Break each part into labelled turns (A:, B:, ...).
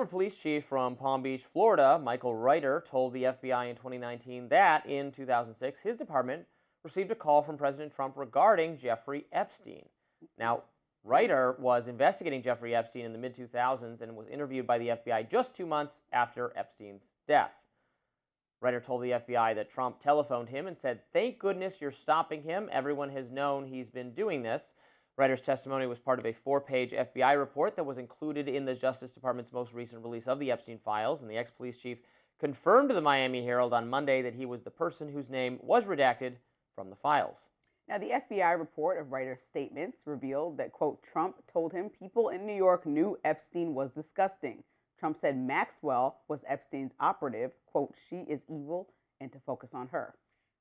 A: former police chief from Palm Beach, Florida, Michael Reiter, told the FBI in 2019 that in 2006, his department received a call from President Trump regarding Jeffrey Epstein. Now, Reiter was investigating Jeffrey Epstein in the mid-2000s and was interviewed by the FBI just 2 months after Epstein's death. Reiter told the FBI that Trump telephoned him and said, "Thank goodness you're stopping him. Everyone has known he's been doing this." Reiter's testimony was part of a 4-page FBI report that was included in the Justice Department's most recent release of the Epstein files, and the ex-police chief confirmed to the Miami Herald on Monday that he was the person whose name was redacted from the files.
B: Now, the FBI report of Reiter's statements revealed that, quote, Trump told him people in New York knew Epstein was disgusting. Trump said Maxwell was Epstein's operative, quote, she is evil, and to focus on her.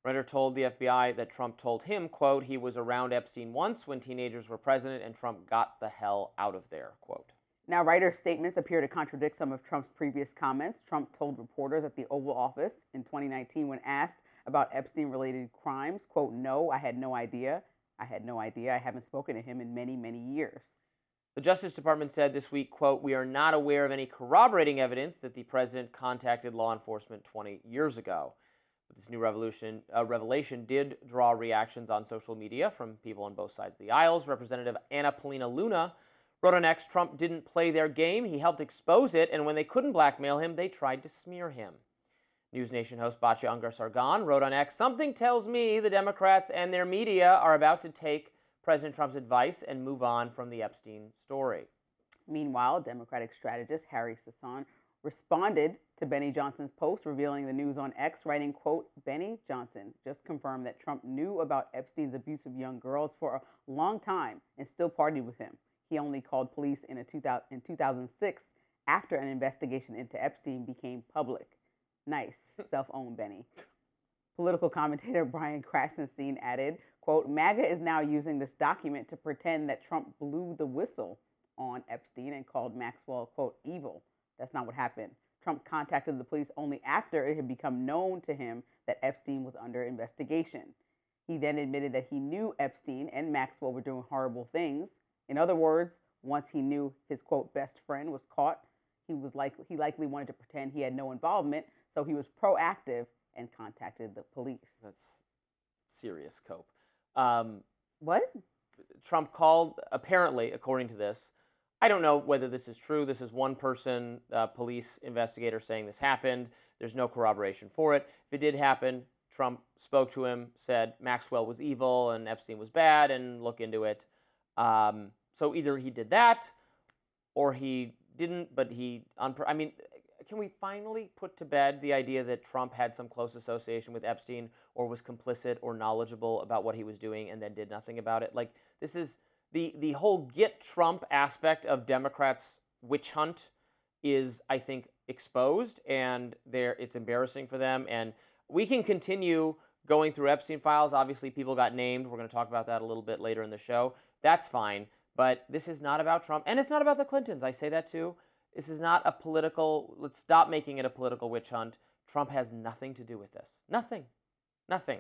A: Reiter told the FBI that Trump told him, quote, he was around Epstein once when teenagers were president and Trump got the hell out of there, quote.
B: Now, Reiter's statements appear to contradict some of Trump's previous comments. Trump told reporters at the Oval Office in 2019 when asked about Epstein-related crimes, quote, no, I had no idea. I had no idea. I haven't spoken to him in many, many years.
A: The Justice Department said this week, quote, we are not aware of any corroborating evidence that the president contacted law enforcement 20 years ago. But this new revelation did draw reactions on social media from people on both sides of the aisles. Representative Anna Paulina Luna wrote on X, Trump didn't play their game. He helped expose it, and when they couldn't blackmail him, they tried to smear him. News Nation host Batya Ungar-Sargon wrote on X, something tells me the Democrats and their media are about to take President Trump's advice and move on from the Epstein story.
B: Meanwhile, Democratic strategist Harry Sisson responded to Benny Johnson's post revealing the news on X, writing, quote, Benny Johnson just confirmed that Trump knew about Epstein's abuse of young girls for a long time and still partied with him. He only called police in 2006 after an investigation into Epstein became public. Nice, self-owned Benny. Political commentator Brian Krasenstein added, quote, MAGA is now using this document to pretend that Trump blew the whistle on Epstein and called Maxwell, quote, evil. That's not what happened. Trump contacted the police only after it had become known to him that Epstein was under investigation. He then admitted that he knew Epstein and Maxwell were doing horrible things. In other words, once he knew his, quote, best friend was caught, he likely wanted to pretend he had no involvement, so he was proactive and contacted the police.
A: That's serious, Cope.
B: What?
A: Trump called, apparently, according to this, I don't know whether this is true. This is one person, police investigator, saying this happened. There's no corroboration for it. If it did happen, Trump spoke to him, said Maxwell was evil and Epstein was bad, and look into it. So either he did that, or he didn't, but can we finally put to bed the idea that Trump had some close association with Epstein or was complicit or knowledgeable about what he was doing and then did nothing about it? Like, this is the whole get Trump aspect of Democrats' witch hunt is, I think, exposed, and it's embarrassing for them. And we can continue going through Epstein files. Obviously, people got named. We're going to talk about that a little bit later in the show. That's fine. But this is not about Trump, and it's not about the Clintons. I say that too. This is not a political, let's stop making it a political witch hunt. Trump has nothing to do with this. Nothing. Nothing.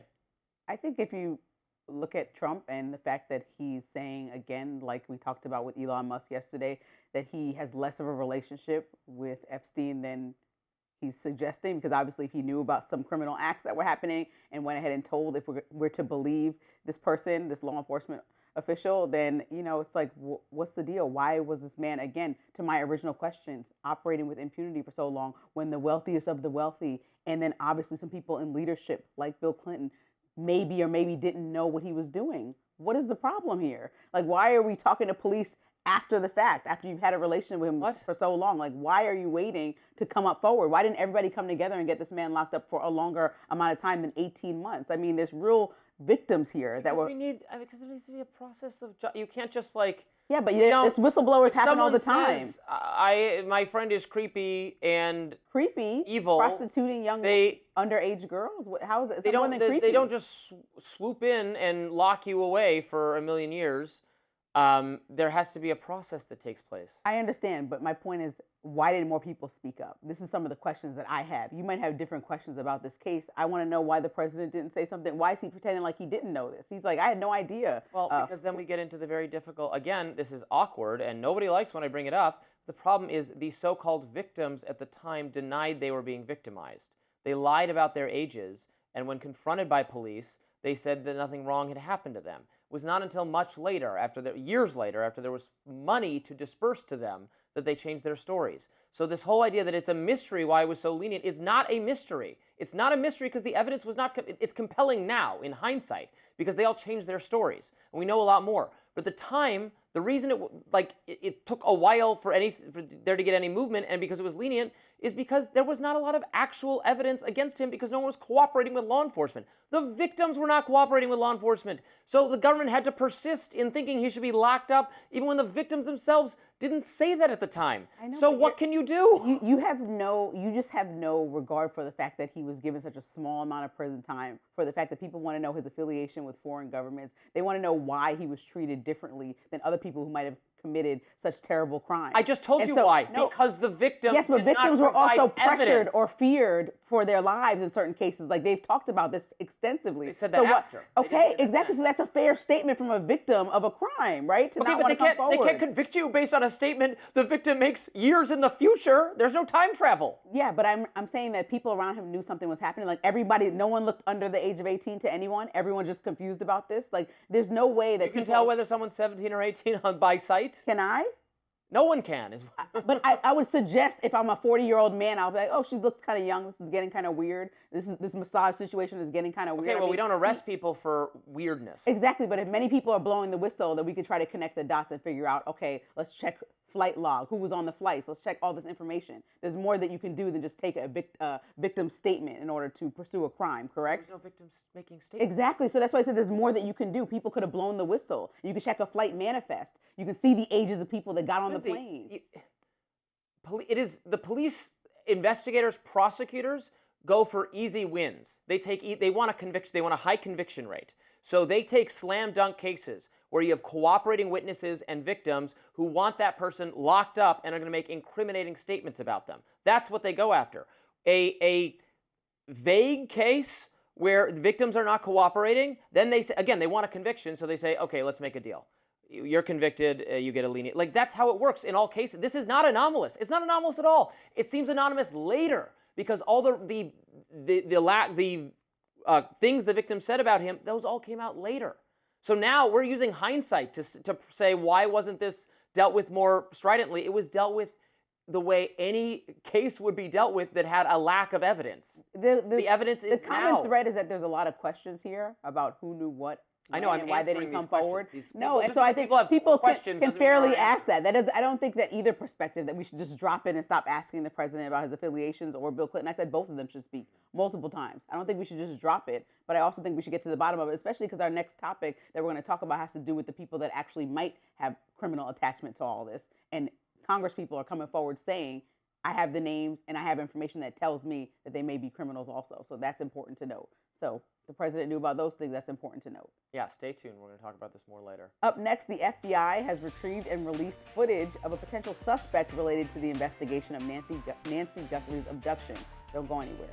B: I think if you look at Trump and the fact that he's saying, again, like we talked about with Elon Musk yesterday, that he has less of a relationship with Epstein than he's suggesting, because obviously if he knew about some criminal acts that were happening and went ahead and told, if we're to believe this person, this law enforcement official, then, it's like, what's the deal? Why was this man, again, to my original questions, operating with impunity for so long when the wealthiest of the wealthy, and then obviously some people in leadership like Bill Clinton maybe or maybe didn't know what he was doing? What is the problem here? Like, why are we talking to police after the fact, after you've had a relationship with him for so long? Like, why are you waiting to come up forward? Why didn't everybody come together and get this man locked up for a longer amount of time than 18 months? I mean, there's real victims here because
A: there needs to be a process of you can't just like
B: but this whistleblowers happen all the time.
A: Says, my friend is creepy and evil,
B: prostituting young underage girls. How is that?
A: They don't just swoop in and lock you away for a million years. there has to be a process that takes place.
B: I understand, but my point is, why didn't more people speak up? This is some of the questions that I have. You might have different questions about this case. I want to know why the president didn't say something. Why is he pretending like he didn't know this? He's like, I had no idea.
A: Well, because then we get into the very difficult, again, this is awkward, and nobody likes when I bring it up. The problem is the so-called victims at the time denied they were being victimized. They lied about their ages, and when confronted by police, they said that nothing wrong had happened to them. It was not until much later, years later, after there was money to disperse to them, that they changed their stories. So this whole idea that it's a mystery why it was so lenient is not a mystery. It's not a mystery because the evidence was not, it's compelling now, in hindsight, because they all changed their stories. And we know a lot more. But at the time, the reason it took a while for there to get any movement, and because it was lenient, is because there was not a lot of actual evidence against him because no one was cooperating with law enforcement. The victims were not cooperating with law enforcement. So the government had to persist in thinking he should be locked up, even when the victims themselves didn't say that at the time. So what can you do?
B: You just have no regard for the fact that he was given such a small amount of prison time, for the fact that people want to know his affiliation with foreign governments. They want to know why he was treated differently than other people who might have committed such terrible crimes.
A: I just told you why. No, because the victims
B: yes, but victims were also pressured
A: evidence.
B: Or feared for their lives in certain cases. Like, they've talked about this extensively.
A: They said that after.
B: Okay, exactly. So that's a fair statement from a victim of a crime, right? To not want to come forward.
A: They can't convict you based on a statement the victim makes years in the future. There's no time travel.
B: Yeah, but I'm saying that people around him knew something was happening. Like, everybody, no one looked under the age of 18 to anyone. Everyone just confused about this. Like, there's no way that
A: you can tell whether someone's 17 or 18 by sight.
B: Can I?
A: No one can.
B: But I would suggest, if I'm a 40-year-old man, I'll be like, oh, she looks kind of young. This is getting kind of weird. This massage situation is getting kind of weird.
A: Okay, well, we don't arrest people for weirdness.
B: Exactly, but if many people are blowing the whistle, then we could try to connect the dots and figure out, okay, let's check flight log, who was on the flights. Let's check all this information. There's more that you can do than just take a victim statement in order to pursue a crime, correct?
A: There's no victims making statements.
B: Exactly. So that's why I said there's more that you can do. People could have blown the whistle. You can check a flight manifest. You can see the ages of people that got on the plane.
A: It is the police investigators, prosecutors go for easy wins. They want a conviction. They want a high conviction rate. So they take slam dunk cases where you have cooperating witnesses and victims who want that person locked up and are going to make incriminating statements about them. That's what they go after. A vague case where the victims are not cooperating, then they say, again, they want a conviction, so they say, okay, let's make a deal. You're convicted, you get a lenient. Like, that's how it works in all cases. This is not anomalous. It's not anomalous at all. It seems anomalous later because all the things the victim said about him, those all came out later. So now we're using hindsight to say, why wasn't this dealt with more stridently? It was dealt with the way any case would be dealt with that had a lack of evidence. The evidence is
B: the common thread is that there's a lot of questions here about who knew what.
A: I know,
B: and why they didn't come forward.
A: No,
B: and so I think people can fairly ask that. I don't think that either perspective, that we should just drop in and stop asking the president about his affiliations or Bill Clinton. I said both of them should speak multiple times. I don't think we should just drop it, but I also think we should get to the bottom of it, especially because our next topic that we're going to talk about has to do with the people that actually might have criminal attachment to all this. And Congress people are coming forward saying, I have the names and I have information that tells me that they may be criminals also. So that's important to note. So the president knew about those things. That's important to note.
A: Yeah, stay tuned. We're going to talk about this more later.
B: Up next, the FBI has retrieved and released footage of a potential suspect related to the investigation of Nancy Guthrie's abduction. Don't go anywhere.